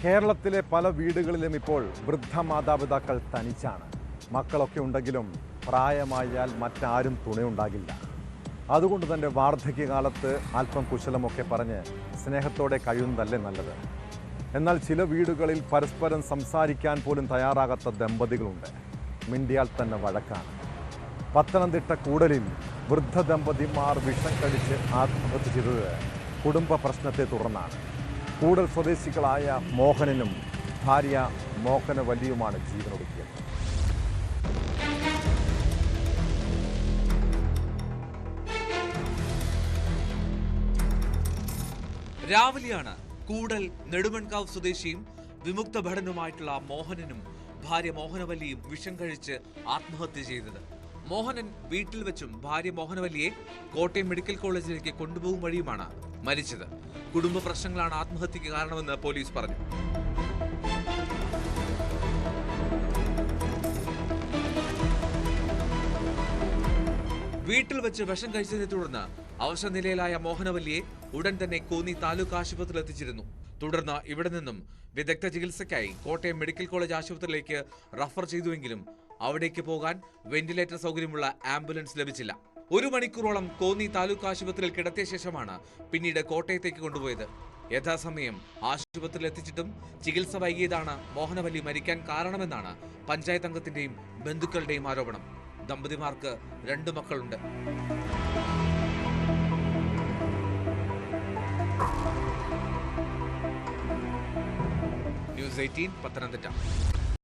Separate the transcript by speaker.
Speaker 1: കേരളത്തിലെ പല വീടുകളിലും ഇപ്പോൾ വൃദ്ധ മാതാപിതാക്കൾ തനിച്ചാണ്. മക്കളൊക്കെ ഉണ്ടെങ്കിലും പ്രായമായാൽ മറ്റാരും തുണയുണ്ടാകില്ല. അതുകൊണ്ട് തന്നെ വാർദ്ധക്യകാലത്ത് അല്പം കുശലമൊക്കെ പറഞ്ഞ് സ്നേഹത്തോടെ കഴിയുന്നതല്ലേ നല്ലത്. എന്നാൽ ചില വീടുകളിൽ പരസ്പരം സംസാരിക്കാൻ പോലും തയ്യാറാകാത്ത ദമ്പതികളുണ്ട്. മിണ്ടിയാൽ തന്നെ വഴക്കാണ്. പത്തനംതിട്ട കൂടലിൽ വൃദ്ധ ദമ്പതിമാർ വിഷം കഴിച്ച് ആത്മഹത്യ ചെയ്തത് കുടുംബ പ്രശ്നത്തെ തുടർന്നാണ്. കൂടൽ സ്വദേശികളായ മോഹനനും ഭാര്യ മോഹനവല്ലിയുമാണ് ജീവനൊടുക്കിയത്.
Speaker 2: രാവിലെയാണ് കൂടൽ നെടുമൺകാവ് സ്വദേശിയും വിമുക്ത ഭടനുമായിട്ടുള്ള മോഹനനും ഭാര്യ മോഹനവല്ലിയും വിഷം കഴിച്ച് ആത്മഹത്യ ചെയ്തത്. മോഹനൻ വീട്ടിൽ വെച്ചും ഭാര്യ മോഹനവല്ലിയെ കോട്ടയം മെഡിക്കൽ കോളേജിലേക്ക് കൊണ്ടുപോകും വഴിയുമാണ് മരിച്ചത്. കുടുംബ പ്രശ്നങ്ങളാണ് ആത്മഹത്യക്ക് കാരണമെന്ന് പോലീസ് പറഞ്ഞു. വീട്ടിൽ വെച്ച് വിഷം കഴിച്ചതിനെ തുടർന്ന് അവശനിലയിലായ മോഹനവല്ലിയെ ഉടൻ തന്നെ കോന്നി താലൂക്ക് ആശുപത്രിയിൽ എത്തിച്ചിരുന്നു. തുടർന്ന് ഇവിടെ നിന്നും വിദഗ്ധ ചികിത്സയ്ക്കായി കോട്ടയം മെഡിക്കൽ കോളേജ് ആശുപത്രിയിലേക്ക് റഫർ ചെയ്തുവെങ്കിലും അവിടേക്ക് പോകാൻ വെന്റിലേറ്റർ സൗകര്യമുള്ള ആംബുലൻസ് ലഭിച്ചില്ല. 1 മണിക്കൂറോളം കോന്നി താലൂക്ക് ആശുപത്രിയിൽ കിടത്തിയ ശേഷമാണ് പിന്നീട് കോട്ടയത്തേക്ക് കൊണ്ടുപോയത്. യഥാസമയം ആശുപത്രിയിൽ എത്തിച്ചിട്ടും ചികിത്സ വൈകിയതാണ് മോഹനവല്ലി മരിക്കാൻ കാരണമെന്നാണ് പഞ്ചായത്ത് അംഗത്തിന്റെയും ബന്ധുക്കളുടെയും ആരോപണം. ദമ്പതിമാർക്ക് 2 മക്കളുണ്ട്. ന്യൂസ് 18 പത്തനംതിട്ട.